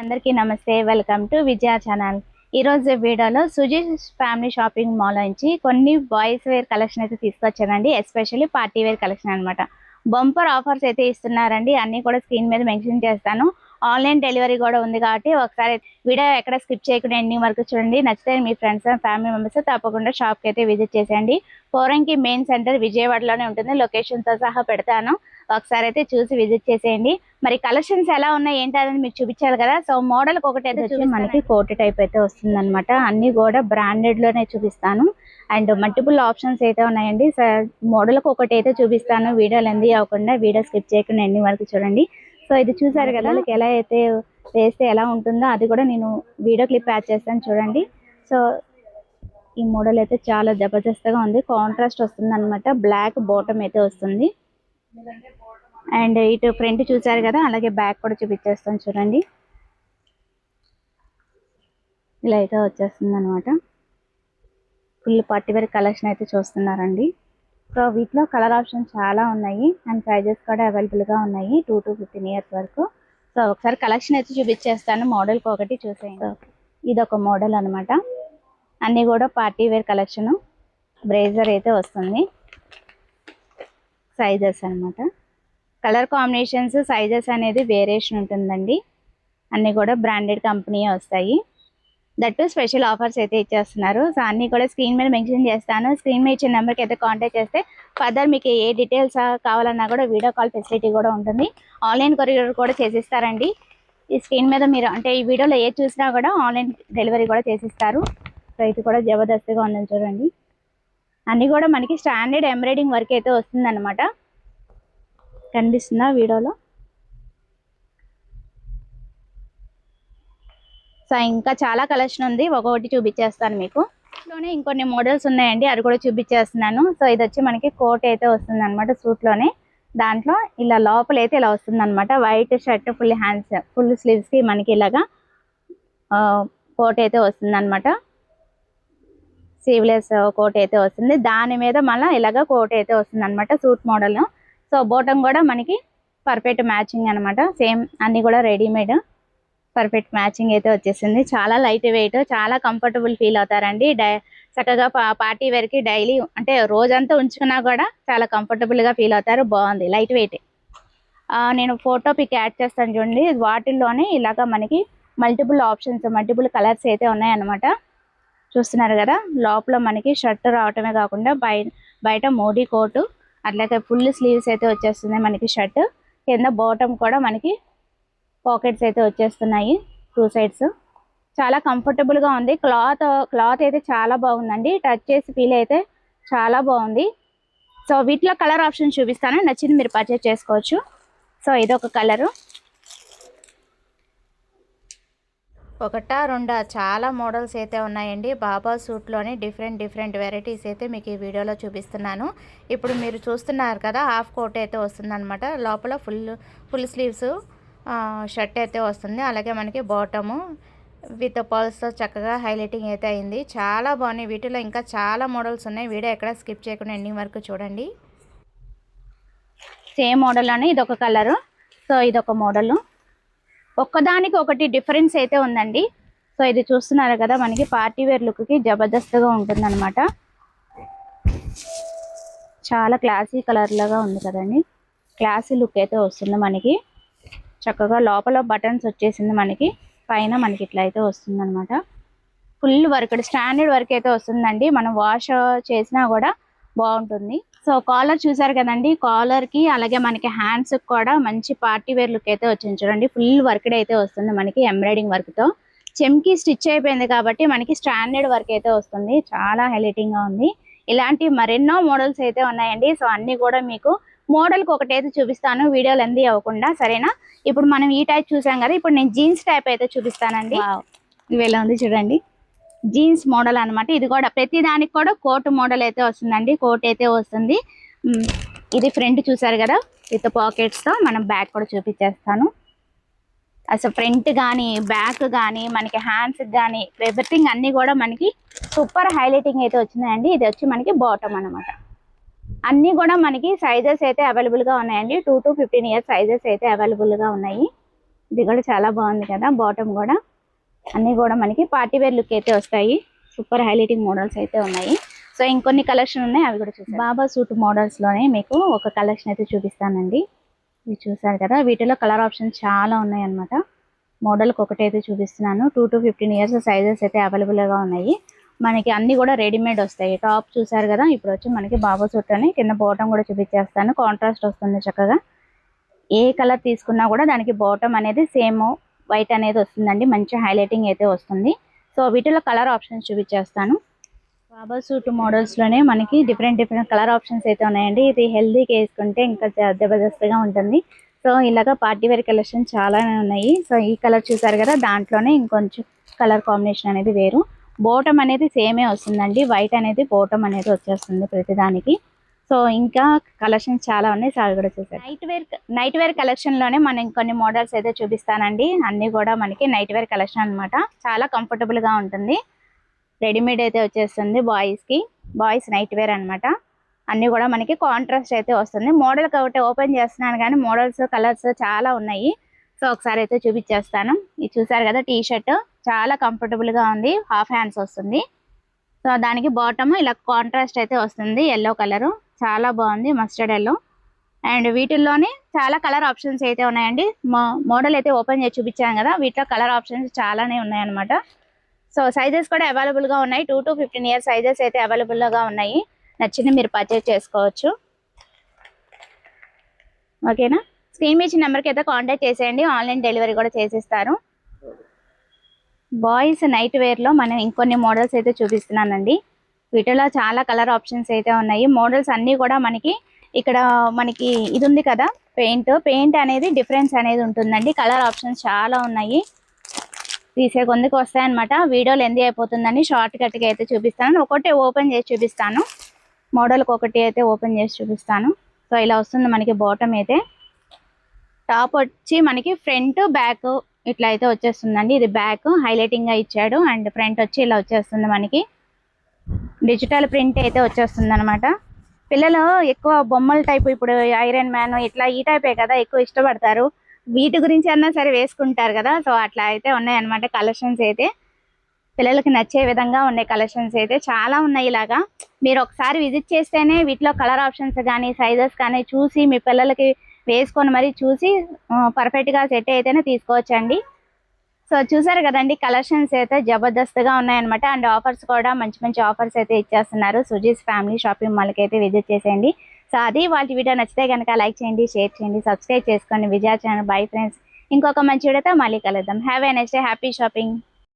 అందరికీ నమస్తే. Welcome to Vijaya channel. ఈరోజు వీడియోలో సుజీ ఫ్యామిలీ షాపింగ్ మాల్ నుంచి కొన్ని బాయ్స్ వేర్ కలెక్షన్ అయితే తీసుకొచ్చానండి. ఎస్పెషల్లీ పార్టీ వేర్ కలెక్షన్ అనమాట. బంపర్ ఆఫర్స్ అయితే ఇస్తున్నారండి. అన్నీ కూడా స్క్రీన్ మీద మెన్షన్ చేస్తాను. ఆన్లైన్ డెలివరీ కూడా ఉంది కాబట్టి ఒకసారి వీడియో ఎక్కడ స్కిప్ చేయకుండా ఎండింగ్ వరకు చూడండి. నచ్చితే మీ ఫ్రెండ్స్ అండ్ ఫ్యామిలీ మెంబర్స్ తప్పకుండా షాప్కి అయితే విజిట్ చేసేయండి. పోరంకి మెయిన్ సెంటర్ విజయవాడలోనే ఉంటుంది. లొకేషన్తో సహా పెడతాను. ఒకసారి అయితే చూసి విజిట్ చేసేయండి. మరి కలెక్షన్స్ ఎలా ఉన్నాయి ఏంటి అనేది మీకు చూపించాలి కదా. సో మోడల్కి ఒకటి అయితే చూసి మనకి కోట్ టైప్ అయితే వస్తుంది అనమాట. అన్ని కూడా బ్రాండెడ్ లోనే చూపిస్తాను. అండ్ మల్టిపుల్ ఆప్షన్స్ అయితే ఉన్నాయండి. మోడల్కి ఒకటి అయితే చూపిస్తాను. వీడియో లెంత్ అవ్వకుండా వీడియో స్కిప్ చేయకుండా ఎండింగ్ వరకు చూడండి. సో ఇది చూసారు కదా, ఎలా అయితే వేస్తే ఎలా ఉంటుందో అది కూడా నేను వీడియో క్లిప్ యాడ్ చేస్తాను చూడండి. సో ఈ మోడల్ అయితే చాలా జబర్దస్త్గా ఉంది. కాంట్రాస్ట్ వస్తుంది అనమాట. బ్లాక్ బాటమ్ అయితే వస్తుంది. అండ్ ఇటు ఫ్రంట్ చూసారు కదా, అలాగే బ్యాక్ కూడా చూపించేస్తాను చూడండి. ఇలా అయితే వచ్చేస్తుంది అనమాట. ఫుల్ పార్టీ వేర్ కలెక్షన్ అయితే చూస్తున్నారండి. సో వీటిలో కలర్ ఆప్షన్స్ చాలా ఉన్నాయి అండ్ ప్రైజెస్ కూడా అవైలబుల్గా ఉన్నాయి 2 to 15 years వరకు. సో ఒకసారి కలెక్షన్ అయితే చూపించేస్తాను. మోడల్కి ఒకటి చూసేయండి. ఇది ఒక మోడల్ అనమాట. అన్నీ కూడా పార్టీ వేర్ కలెక్షను. బ్రేజర్ అయితే వస్తుంది. సైజెస్ అనమాట. కలర్ కాంబినేషన్స్ సైజెస్ అనేది వేరియేషన్ ఉంటుందండి. అన్నీ కూడా బ్రాండెడ్ కంపెనీ వస్తాయి. దట్టు స్పెషల్ ఆఫర్స్ అయితే ఇచ్చేస్తున్నారు. సో అన్నీ కూడా స్క్రీన్ మీద మెన్షన్ చేస్తాను. స్క్రీన్ మీద ఇచ్చిన నెంబర్కి అయితే కాంటాక్ట్ చేస్తే ఫర్దర్ మీకు ఏ డీటెయిల్స్ కావాలన్నా కూడా వీడియో కాల్ ఫెసిలిటీ కూడా ఉంటుంది. ఆన్లైన్ కొరియర్ కూడా చేసిస్తారండి. ఈ స్క్రీన్ మీద మీరు అంటే ఈ వీడియోలో ఏది చూసినా కూడా ఆన్లైన్ డెలివరీ కూడా చేసిస్తారు. సో ఇది కూడా జబర్దస్త్గా ఉందని చూడండి. అన్నీ కూడా మనకి స్టాండర్డ్ ఎంబ్రాయిడింగ్ వర్క్ అయితే వస్తుంది అనమాట. కనిపిస్తుందా వీడియోలో? సో ఇంకా చాలా కలెక్షన్ ఉంది. ఒక్కొక్కటి చూపించేస్తాను మీకు. లోనే ఇంకొన్ని మోడల్స్ ఉన్నాయండి, అది కూడా చూపించేస్తున్నాను. సో ఇది వచ్చి మనకి కోట్ అయితే వస్తుంది అనమాట. సూట్లోనే దాంట్లో ఇలా లోపల అయితే ఇలా వస్తుంది అనమాట. White shirt full hands full స్లీవ్స్కి మనకి ఇలాగా కోట్ అయితే వస్తుంది అనమాట. స్లీవ్లెస్ కోట్ అయితే వస్తుంది. దాని మీద మళ్ళీ ఇలాగా కోట్ అయితే వస్తుంది అనమాట. Suit model. సో బాటమ్ కూడా మనకి పర్ఫెక్ట్ మ్యాచింగ్ అనమాట. సేమ్ అన్నీ కూడా రెడీమేడ్ పర్ఫెక్ట్ మ్యాచింగ్ అయితే వచ్చేసింది. చాలా లైట్ వెయిట్, చాలా కంఫర్టబుల్ ఫీల్ అవుతారండి. చక్కగా పార్టీ వేర్కి డైలీ అంటే రోజంతా ఉంచుకున్నా కూడా చాలా కంఫర్టబుల్గా ఫీల్ అవుతారు. బాగుంది, లైట్ వెయిట్. నేను ఫోటో పిక్ యాడ్ చేస్తాను చూడండి. వాటిల్లోనే ఇలాగా మనకి మల్టిపుల్ ఆప్షన్స్ మల్టిపుల్ కలర్స్ అయితే ఉన్నాయన్నమాట. చూస్తున్నారు కదా, లోపల మనకి షర్ట్ రావటమే కాకుండా బయట మోడీ కోటు అట్లాగే ఫుల్ స్లీవ్స్ అయితే వచ్చేస్తుంది మనకి. షర్ట్ కింద బాటమ్ కూడా మనకి పాకెట్స్ అయితే వచ్చేస్తున్నాయి 2 sides. చాలా కంఫర్టబుల్గా ఉంది. క్లాత్ అయితే చాలా బాగుందండి. టచ్ చేసి ఫీల్ అయితే చాలా బాగుంది. సో వీటిలో కలర్ ఆప్షన్ చూపిస్తాను, నచ్చింది మీరు పర్చేస్ చేసుకోవచ్చు. సో ఇదొక కలరు. ఒకటా రెండా చాలా మోడల్స్ అయితే ఉన్నాయండి. బాబా సూట్లోనే డిఫరెంట్ వెరైటీస్ అయితే మీకు ఈ వీడియోలో చూపిస్తున్నాను. ఇప్పుడు మీరు చూస్తున్నారు కదా, హాఫ్ కోట్ అయితే వస్తుందన్నమాట. లోపల ఫుల్ స్లీవ్స్ షర్ట్ అయితే వస్తుంది. అలాగే మనకి బాటము విత్ పర్ల్స్తో చక్కగా హైలైటింగ్ అయితే అయింది. చాలా బాగున్నాయి. వీటిలో ఇంకా చాలా మోడల్స్ ఉన్నాయి. వీడియో ఎక్కడ స్కిప్ చేయకుండా ఎండింగ్ వరకు చూడండి. సేమ్ మోడల్లోనే ఇదొక కలరు. సో ఇదొక మోడల్. ఒక్కదానికి ఒకటి డిఫరెన్స్ అయితే ఉందండి. సో ఇది చూస్తున్నారు కదా, మనకి పార్టీ వేర్ లుక్కి జబర్దస్త్గా ఉంటుందన్నమాట. చాలా క్లాసీ కలర్ లాగా ఉంది కదండి. క్లాసీ లుక్ అయితే వస్తుంది మనకి. చక్కగా లోపల బటన్స్ వచ్చేసింది మనకి. పైన మనకి ఇట్లా అయితే వస్తుంది అనమాట. ఫుల్ వర్క్, స్టాండర్డ్ వర్క్ అయితే వస్తుందండి. మనం వాష్ చేసినా కూడా బాగుంటుంది. సో కాలర్ చూసారు కదండి, కాలర్కి అలాగే మనకి హ్యాండ్స్కి కూడా మంచి పార్టీ వేర్ లుక్ అయితే వచ్చింది చూడండి. ఫుల్ వర్క్ అయితే వస్తుంది మనకి ఎంబ్రాయిడింగ్ వర్క్తో. చెమ్కి స్టిచ్ అయిపోయింది కాబట్టి మనకి స్టాండర్డ్ వర్క్ అయితే వస్తుంది. చాలా హైలైటింగ్గా ఉంది. ఇలాంటి మరెన్నో మోడల్స్ అయితే ఉన్నాయండి. సో అన్నీ కూడా మీకు మోడల్కి ఒకటైతే చూపిస్తాను, వీడియో లెంత్ అవ్వకుండా, సరేనా? ఇప్పుడు మనం ఈ టైప్ చూసాం కదా, ఇప్పుడు నేను జీన్స్ టైప్ అయితే చూపిస్తానండి. ఇవి ఎలా ఉంది చూడండి, జీన్స్ మోడల్ అనమాట. ఇది కూడా ప్రతి దానికి కూడా కోట్ మోడల్ అయితే వస్తుందండి. కోట్ అయితే వస్తుంది. ఇది ఫ్రంట్ చూసారు కదా విత్ పాకెట్స్తో. మనం బ్యాక్ కూడా చూపించేస్తాను. అసలు ఫ్రంట్ కానీ బ్యాక్ కానీ మనకి హ్యాండ్స్కి కానీ ఎవ్రీథింగ్ అన్నీ కూడా మనకి సూపర్ హైలైటింగ్ అయితే వచ్చినాయండి. ఇది వచ్చి మనకి బాటమ్ అనమాట. అన్నీ కూడా మనకి సైజెస్ అయితే అవైలబుల్గా ఉన్నాయండి. 2 to 15 years సైజెస్ అయితే అవైలబుల్గా ఉన్నాయి. ఇది కూడా చాలా బాగుంది కదా, బాటమ్ కూడా అన్ని కూడా మనకి పార్టీ వేర్ లుక్ అయితే వస్తాయి. సూపర్ హైలైటింగ్ మోడల్స్ అయితే ఉన్నాయి. సో ఇంకొన్ని కలెక్షన్ ఉన్నాయి, అవి కూడా చూసారు. బాబా సూట్ మోడల్స్ లోనే మీకు ఒక కలెక్షన్ అయితే చూపిస్తానండి. ఇవి చూసారు కదా, వీటిలో కలర్ ఆప్షన్స్ చాలా ఉన్నాయి అన్నమాట. మోడల్కి ఒకటైతే చూపిస్తున్నాను. 2 to 15 ఇయర్స్ సైజెస్ అయితే అవైలబుల్ గా ఉన్నాయి. మనకి అన్ని కూడా రెడీమేడ్ వస్తాయి. టాప్ చూసారు కదా, ఇప్పుడు వచ్చి మనకి బాబా సూట్ అని కింద బాటమ్ కూడా చూపించేస్తాను. కాంట్రాస్ట్ వస్తుంది చక్కగా. ఏ కలర్ తీసుకున్నా కూడా దానికి బాటమ్ అనేది సేమ్ వైట్ అనేది వస్తుందండి. మంచి హైలైటింగ్ అయితే వస్తుంది. సో వీటిలో కలర్ ఆప్షన్స్ చూపించేస్తాను. బాబా సూట్ మోడల్స్ లోనే మనకి డిఫరెంట్ కలర్ ఆప్షన్స్ అయితే ఉన్నాయండి. ఇది హెల్దీకి వేసుకుంటే ఇంకా జబర్దస్త్గా ఉంటుంది. సో ఇలాగా పార్టీ వేర్ కలెక్షన్ చాలానే ఉన్నాయి. సో ఈ కలర్ చూసారు కదా, దాంట్లోనే ఇంకొంచెం కలర్ కాంబినేషన్ అనేది వేరు. బాటమ్ అనేది సేమే వస్తుందండి. వైట్ అనేది బాటమ్ అనేది వచ్చేస్తుంది ప్రతిదానికి. సో ఇంకా కలెక్షన్స్ చాలా ఉన్నాయి. సో అవి కూడా చూసారు. నైట్ వేర్ కలెక్షన్ లోనే మనం ఇంకొన్ని మోడల్స్ అయితే చూపిస్తానండి. అన్ని కూడా మనకి నైట్ వేర్ కలెక్షన్ అన్నమాట. చాలా కంఫర్టబుల్ గా ఉంటుంది. రెడీమేడ్ అయితే వచ్చేస్తుంది బాయ్స్ నైట్ వేర్ అన్నమాట. అన్ని కూడా మనకి కాంట్రాస్ట్ అయితే వస్తుంది. మోడల్ ఒకటి ఓపెన్ చేస్తున్నాను కానీ మోడల్స్ కలర్స్ చాలా ఉన్నాయి. సో ఒకసారి అయితే చూపించేస్తాను. ఇది చూసారు కదా, టీ షర్ట్ చాలా కంఫర్టబుల్ గా ఉంది. హాఫ్ హ్యాండ్స్ వస్తుంది. సో దానికి బాటమ్ ఇలా కాంట్రాస్ట్ అయితే వస్తుంది. ఎల్లో కలర్ చాలా బాగుంది, మస్టర్డ్ ఎల్లో. అండ్ వీటిల్లోనే చాలా కలర్ ఆప్షన్స్ అయితే ఉన్నాయండి. మోడల్ అయితే ఓపెన్ చేసి చూపించాను కదా, వీటిలో కలర్ ఆప్షన్స్ చాలానే ఉన్నాయన్నమాట. సో సైజెస్ కూడా అవైలబుల్ గా ఉన్నాయి. 2 to 15 ఇయర్స్ సైజెస్ అయితే అవైలబుల్ గా ఉన్నాయి. నచ్చింది మీరు పర్చేజ్ చేసుకోవచ్చు. ఓకేనా, స్క్రీన్ మీద నెంబర్కి అయితే కాంటాక్ట్ చేసేయండి. ఆన్లైన్ డెలివరీ కూడా చేసిస్తారు. బాయ్స్ నైట్ వేర్ లో మనం ఇంకొన్ని మోడల్స్ అయితే చూపిస్తున్నానండి. వీటిలో చాలా కలర్ ఆప్షన్స్ అయితే ఉన్నాయి. మోడల్స్ అన్ని కూడా మనకి ఇక్కడ మనకి ఇది ఉంది కదా, పెయింట్ అనేది డిఫరెన్స్ అనేది ఉంటుందండి. కలర్ ఆప్షన్స్ చాలా ఉన్నాయి. తీసే కొందుకు వస్తాయన్నమాట. వీడియోలు ఎందు అయిపోతుందని షార్ట్ కట్గా అయితే చూపిస్తాను. ఒకటి ఓపెన్ చేసి చూపిస్తాను. మోడల్కి ఒకటి అయితే ఓపెన్ చేసి చూపిస్తాను. సో ఇలా వస్తుంది మనకి బాటమ్ అయితే. టాప్ వచ్చి మనకి ఫ్రంట్ బ్యాక్ ఇట్లా అయితే వచ్చేస్తుందండి. ఇది బ్యాక్ హైలైటింగ్ గా ఇచ్చాడు. అండ్ ఫ్రంట్ వచ్చి ఇలా వచ్చేస్తుంది మనకి. డిజిటల్ ప్రింట్ అయితే వచ్చేస్తుంది అనమాట. పిల్లలు ఎక్కువ బొమ్మల టైప్, ఇప్పుడు ఐరన్ మ్యాన్ ఇట్లా ఈ టైపే కదా ఎక్కువ ఇష్టపడతారు. వీటి గురించి అన్నా సరే వేసుకుంటారు కదా. సో అట్లా అయితే ఉన్నాయి అనమాట కలెక్షన్స్ అయితే. పిల్లలకి నచ్చే విధంగా ఉన్నాయి కలెక్షన్స్ అయితే చాలా ఉన్నాయి. ఇలాగా మీరు ఒకసారి విజిట్ చేస్తేనే వీటిలో కలర్ ఆప్షన్స్ కానీ సైజెస్ కానీ చూసి మీ పిల్లలకి వేసుకొని మరి చూసి పర్ఫెక్ట్గా సెట్ అయితేనే తీసుకోవచ్చండి. సో చూసారు కదండి, కలెక్షన్స్ అయితే జబర్దస్త్గా ఉన్నాయన్నమాట. అండ్ ఆఫర్స్ కూడా మంచి మంచి ఆఫర్స్ అయితే ఇచ్చేస్తున్నారు. సుజీస్ ఫ్యామిలీ షాపింగ్ మాల్కి అయితే విజిట్ చేసేయండి. సో అది వాళ్ళ వీడియో నచ్చితే కనుక లైక్ చేయండి, షేర్ చేయండి, సబ్స్క్రైబ్ చేసుకోండి విజయ ఛానల్. బై ఫ్రెండ్స్, ఇంకొక మంచి వీడియోతో మళ్ళీ కలుద్దాం. Have a nice day, happy shopping.